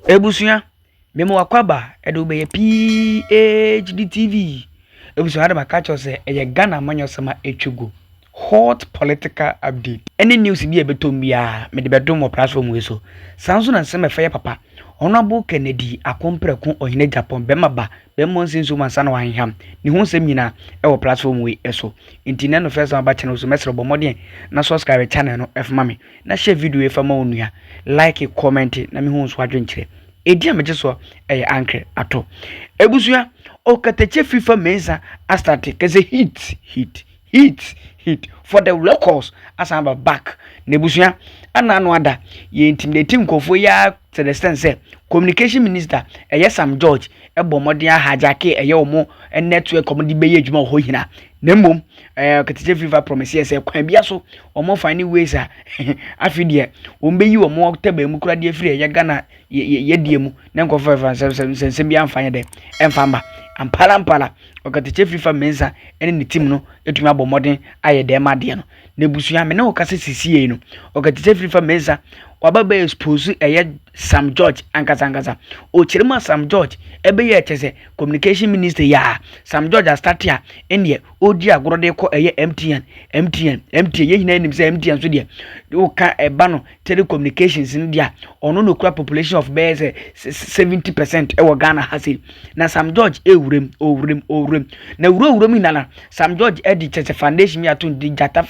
Ebusuya memo wakwaba edo be PhD TV. Ebusuya hada makacho se eye Ghana manyosama etwego. Hot political update. Any news bi ebetom bia me de bedom platform we so. Sanso na nsema fe papa. Honorable Kennedy akompreku Ohene Agyapong bemaba bemmo nsinso mansa na wanham. Ni ho nsem nyina e wo platform we eso. Intine no first one ba channel so mesro bomodien na subscribe channel no efma me. Na share video efama onua. Like, comment na me ho nso adwenkyere. Edi ameje so anke ato. Ebusua Okatakyie Afrifa mensa astarte keze hit for the locals as I'm back. Nebusua anano ada ye intimidating nkofo ya to the extent say communication minister Sam George bomodin ahajake omo network komodi beye adwuma ho hina nemmom Okatakyie Afrifa promise say kwan bia so omo find ways afidie ombeyi omo taba mu kura de free Ghana ye die mu na nkofo fa bia amfanye de emfamba ampala Okatakyie Afrifa mensa ene ne team no etumi abomodin aye de ma de no nebusua me na okase sisie no Okatakyie Afrifa mensa wababa expose Sam George ankasa o chirima Sam George ebe ye chese communication minister ya Sam George start ya ene odi agoro de ko MTN ye hina nim se MTN so de o ka eba no telecommunications ni dia ono no kura population of base 70% e wo Ghana hase na Sam George owurem na wurem na Sam George edi chese foundation mi ato di Jata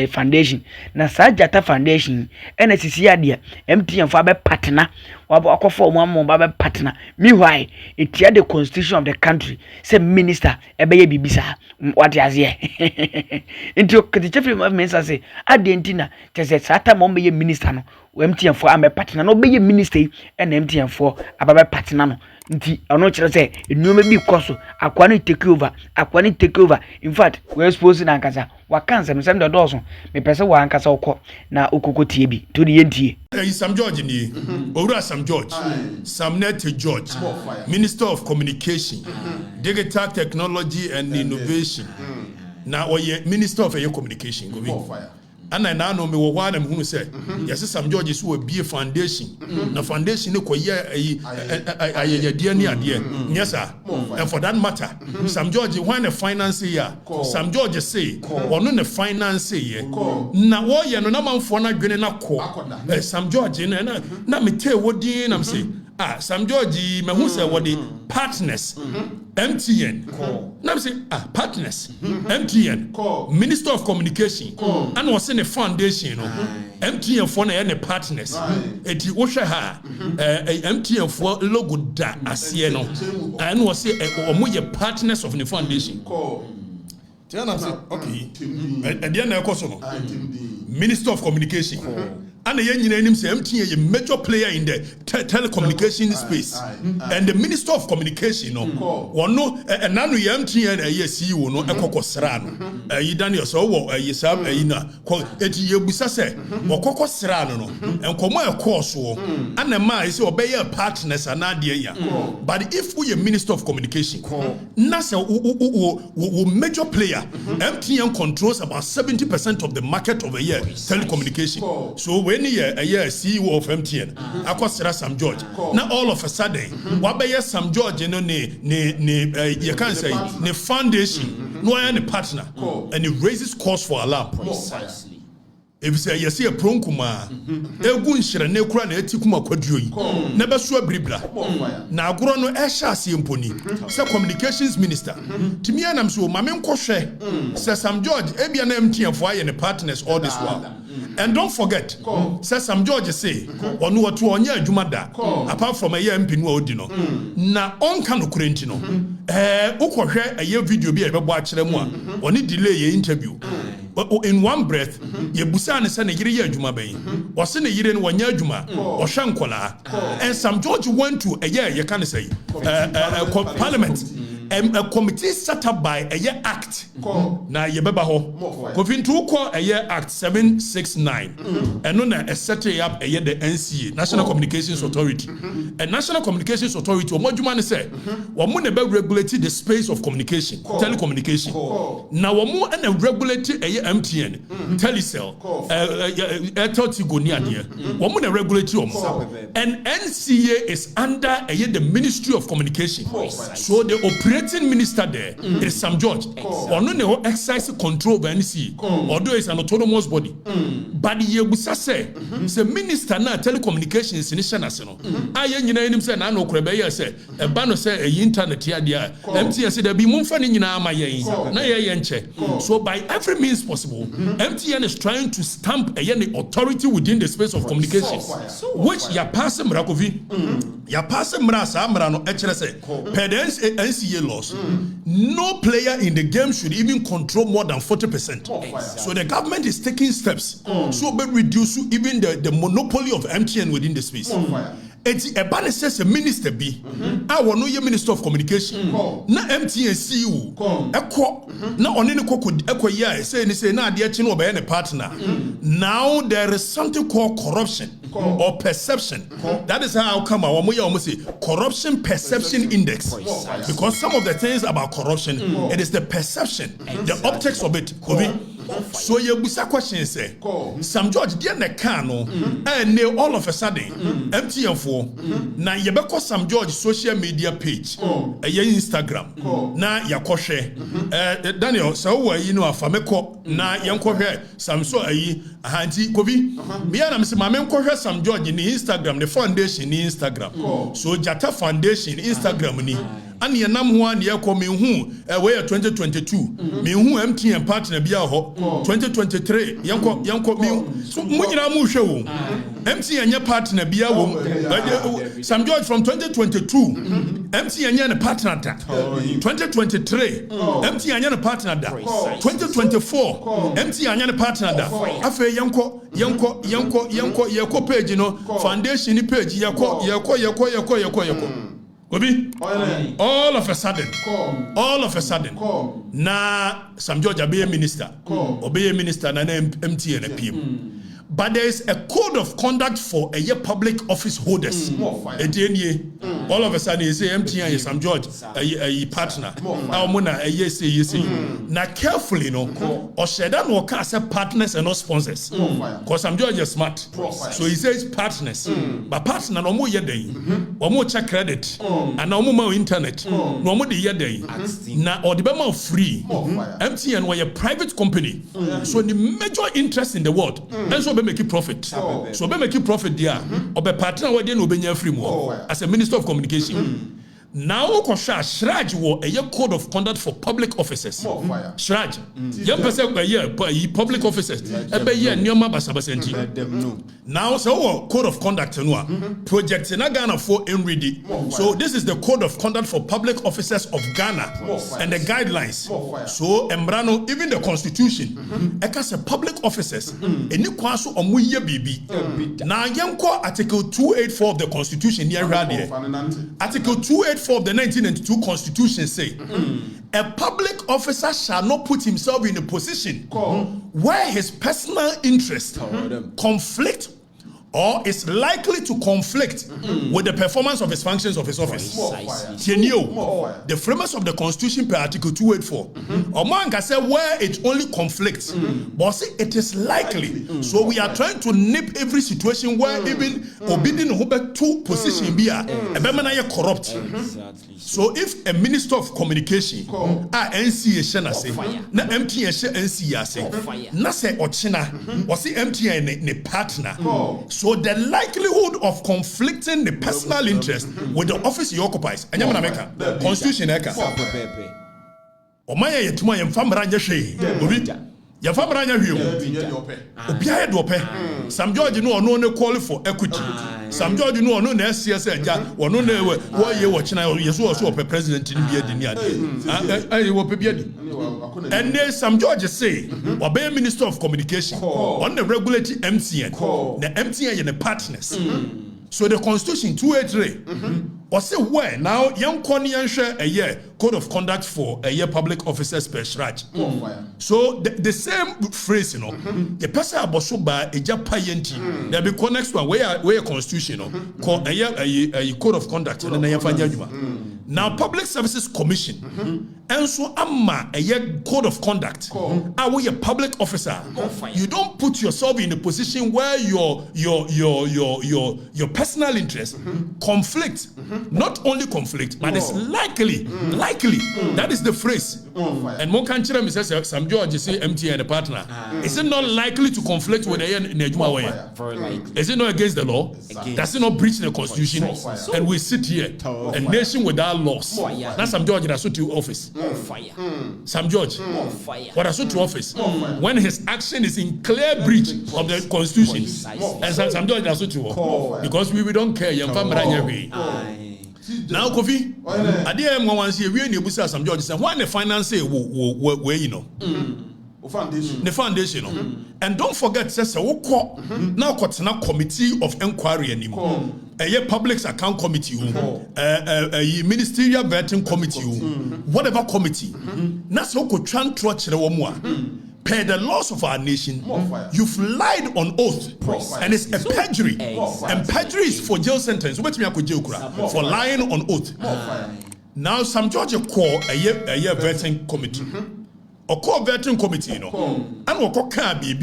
foundation na sa Jata foundation ene sisi ya de MTN for be partner wakofo omo ba be partner meanwhile etia the constitution of the country say minister ebeye bibisa what is here into Okatakyie Afrifa mensa say adentina tese sata mo be minister no MTN for am partner no be minister and MTN for ababe partner no nti ono kire say enuoma bi koso akwani take over in fact we expose na ankasa wakansa me sem de doso me pese wa ankasa okọ na okokotie bi to de yentie Sam George ni Owura Sam George Samnet George Minister of Communication Digital Technology and Innovation na oye Minister of Communication go be ana na no me wo hwa na me hunu say yes Sam George so bie foundation na foundation ne koye ayeyade ni ade yes and for that matter Sam George when the finance here Sam George say ono ne finance here na wo ye no na manfo na dwene na ko Sam George na me te wodi na me say Sam George me hu say wodi partners MTN na me say partners MTN Minister of Communication and was in a foundation no MTN for na any partners eti wo hwe ha MTN for logo da ase no and was say omo ye partners of the foundation tell am say okay and then na ekoso no Minister of Communication and the young say MTN a major player in the telecommunication space and the Minister of Communication no one no and nanu MTN a CEO no ekokosra no yi Daniel so wo yisam ayina eti yebusa se okoko sra no enkomo ekoso and ma say obey partners anade ya but if we a Minister of Communication na say wo major player MTN controls about 70% of the market of a year telecommunication so when a CEO of MTN akosira Sam George now all of a sudden wabeye Sam George no you can say the foundation no any partner and it raises cause for alarm precisely if say you see a pronkuma egu nhire ne kura na etikuma kwaduo yi na beso abribra na agoro no ehya ase emponi say communications minister timi anam so mame nkohwe say Sam George ebia na MTN for aye ne partners all this while and don't forget say Sam George say onu watu onye adwuma da apart from aye MP no odi no na onka no kurenti no ukohwe aye video bi e bebo a kire mu a oni delay ye interview in one breath ye busa ne say ne yire ye adwuma ban o se ne yire no wanya adwuma o hwe nkola and Sam George went to aye ye kan say parliament a committee set up by a year act na yebeba ho kofin to call a year act 769 and no na set up a year the NCA National Communications Authority and National Communications Authority omodwuma ne say wo mo na be regulate the space of communication telecommunication na wo mo na regulate a year MTN Telecel Airtel Tigo ni ade wo mo na regulate wo and NCA is under the Ministry of Communication. So the operating minister there is Sam George. Or no exercise control by NCA. Although it's an autonomous body. But the Yebusa say, the minister na telecommunications in national. I him say na no krebe say e ba no say e internet ya dia. MTN say there be mumfa ni nyina ama yen. Na ye nche. So by every means possible, MTN is trying to stamp the authority within the space of communication. Which ya pass Mrakovi. Ya pass Mrasa Mrano HRS. Per the NCA laws, no player in the game should even control more than 40%. So the government is taking steps so be reduce even the monopoly of MTN within the space. Eti ebane says a minister be I want no ye minister of communication na MTN CEO ekwo na onene koko ekwo ya say na ade achi no be any partner. Now there is something called corruption or perception. That is how come I almost say corruption perception index, because some of the things about corruption it is the perception, the optics of it. So you busa question say Sam George dey na can no and all of a sudden MTN for na yebeko Sam George social media page Instagram na yakohwe Daniel so wa yi no afameko na yenkohwe Sam so ayi ahanti kobi me na me se ma menkohwe Sam George ni Instagram the foundation ni Instagram so Jata Foundation Instagram ni and ye nam ho an ye ko me hu we 2022 me hu MTN partner bia ho 2023 yanko me so mo nyina mu hwe wo MTN nye partner bia wo Sam George from 2022 MTN nye partner da 2023 MTN nye partner da 2024 MTN nye partner da afa yanko page no foundation ni page yako Obi, all of a sudden, na Sam George obey minister na MTN PM. But there is a code of conduct for a public office holders. All of a sudden, you say MTN is Sam George, a partner. Now carefully, or Shedan will cast partners and not sponsors. Because Sam George is smart. So he says partners. But partner no more yede. No more check credit. And no more internet. No more the yede. Now or the bema free. MTN were a private company. So the major interest in the world. And so make it profit. So be make it profit there. Or be partner where they no be free more. As a Minister of Communication. Now Shraj wo a code of conduct for public officers. Shraj. Young person public officers. Now so code of conduct project in Ghana for ready. So this is the code of conduct for public officers of Ghana and the guidelines. So Embrano, even the constitution, ekas public officers any kwaso omuye bibi. Now yanko article 284 of the constitution here article 284 of the 1992 Constitution say a public officer shall not put himself in a position where his personal interest conflict or is likely to conflict with the performance of his functions of his office. The framers of the Constitution per Article 284. Oman can say where it only conflicts, but see it is likely. So we are trying to nip every situation where even obedient two position be corrupt. So if a Minister of Communication NCA shena say na MTN NCA say na say ochina or see MTN ne partner. So the likelihood of conflicting the personal interest with the office he occupies, and Constitution eka. Omaya yetuma yemfamra nyehwe. Obi yemfamra nyehwe. Obiaye do pe. Sam George no ne call for equity. Sam George no na SCS eja, ono na we ye wo china yeso so pe president ni bia di ni ade. Wo pe bia di. And then Sam George say, obey Minister of Communication on the regulatory MTN. The MTN and the partners. So the Constitution 283 or say where now young Konian share a year code of conduct for a year public officers per shraj. So the same phrase, the person aboso ba eja payenti. There be next one where Constitution called a year a code of conduct and then now Public Services Commission and so amma a year code of conduct. Are we a public officer? You don't put yourself in a position where your personal interest conflict, not only conflict, but it's likely. That is the phrase. And more country says some George say MTN the partner. Is it not likely to conflict with the Nejuma way? Is it not against the law? Does it not breach the Constitution? And we sit here, a nation without laws. That's some George that's to office. Some George, what that's to office when his action is in clear breach of the Constitution. And some George that's to because we don't care. Now, Kofi, I didn't want to see we need to some George. Why the finance where you know the foundation, and don't forget, says now now committee of inquiry anymore. A public account committee, a ministerial vetting committee, whatever committee. That's how could trust the per the laws of our nation, you've lied on oath, and it's a perjury. And perjury is for jail sentence. For lying on oath. Now, some judge call a year vetting committee, or call vetting committee, and or can be.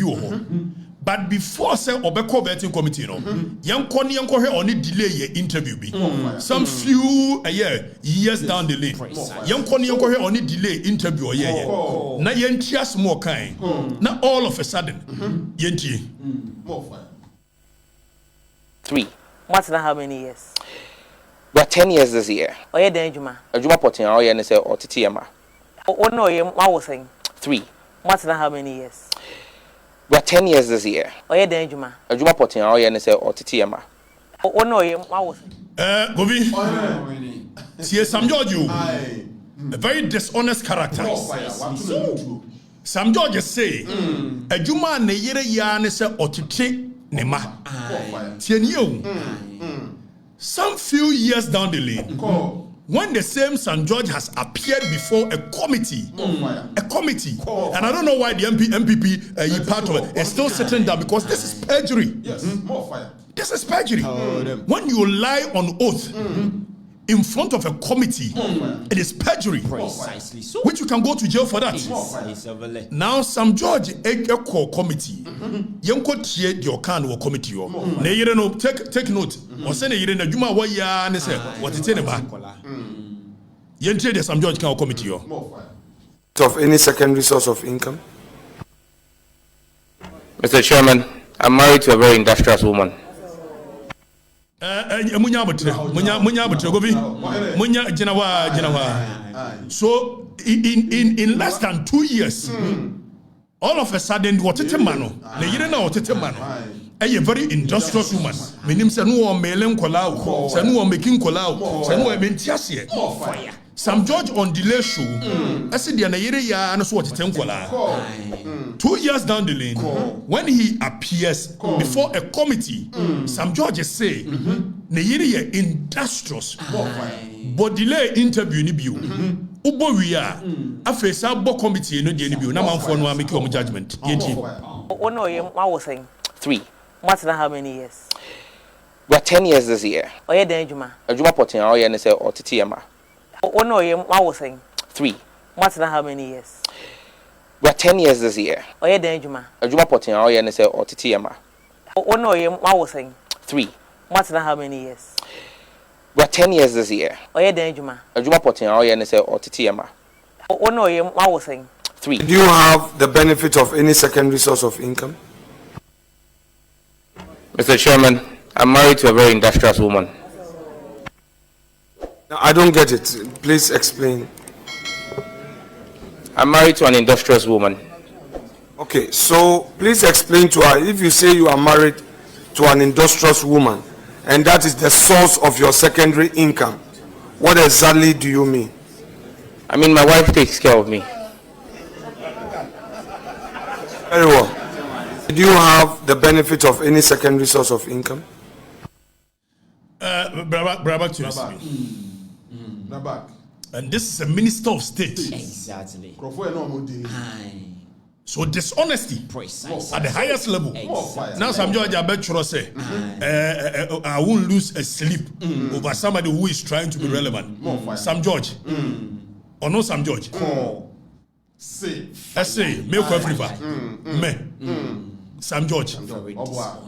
But before say Obeko vetting committee, young only delay your interview be. Some few years down the lane. Young only delay interview na yentias more kind. Now all of a sudden, yenti. 3. What's that how many years? We are 10 years this year. Oh yeah, then Juma. Juma Potin or NSA or TTMA. Oh no, I was saying 3. What's that how many years? We are 10 years this year. Oh yeah, then Juma. Juma Potin or NSA or TTMA. Oh no, I was. Govi. See some George, a very dishonest character. Some George say, a Juma ne yere ya ne se otite ne ma. Some few years down the lane. When the same St. George has appeared before a committee, and I don't know why the MPP part of it is still sitting down because this is perjury. Yes, more fire. This is perjury. When you lie on oath in front of a committee, it is perjury. Precisely so. Which you can go to jail for that. Now, St. George a call committee. You could hear your kind of committee. Take note. Or send a year in a Juma Waya and say, what it's in about. Yentre de St. George committee. Of any secondary source of income? Mr. Chairman, I'm married to a very industrious woman. So in less than 2 years, all of a sudden, what it mano? A very industrious woman. Meaning, no mailing kolao, no making kolao, no mentiasie. Some George on delay show. I said, the Anayeria and what it's 2 years down the lane, when he appears before a committee, some judges say, Nayeria industrious, but delay interview ni biu. Ubo we are a face up committee no denibu. Now I'm for no make your judgment. Oh no, I was saying 3. What's that how many years? We are 10 years this year. Oh yeah, then Juma. Juma Potin or NSA or TTMA. Oh no, I was saying 3. What's that how many years? We are 10 years this year. Oh yeah, then Juma. Juma Potin or NSA or TTMA. Oh no, I was saying 3. What's that how many years? We are 10 years this year. Oh yeah, then Juma. Juma Potin or NSA or TTMA. Oh no, I was saying 3. Do you have the benefit of any secondary source of income? Mr. Chairman, I'm married to a very industrious woman. Now, I don't get it. Please explain. I'm married to an industrious woman. Okay, so please explain to her. If you say you are married to an industrious woman and that is the source of your secondary income, what exactly do you mean? I mean, my wife takes care of me. Very well. Do you have the benefit of any secondary source of income? Braba to Nabak. And this is a minister of state. Exactly. Aye. So dishonesty Precise. at the highest level. Exactly. Now some judge I bet you say I won't lose a sleep over somebody who is trying to be relevant. Some judge. Or no some judge. Say. Let's say me Afrifa. Me. Some judge. Very dishonest.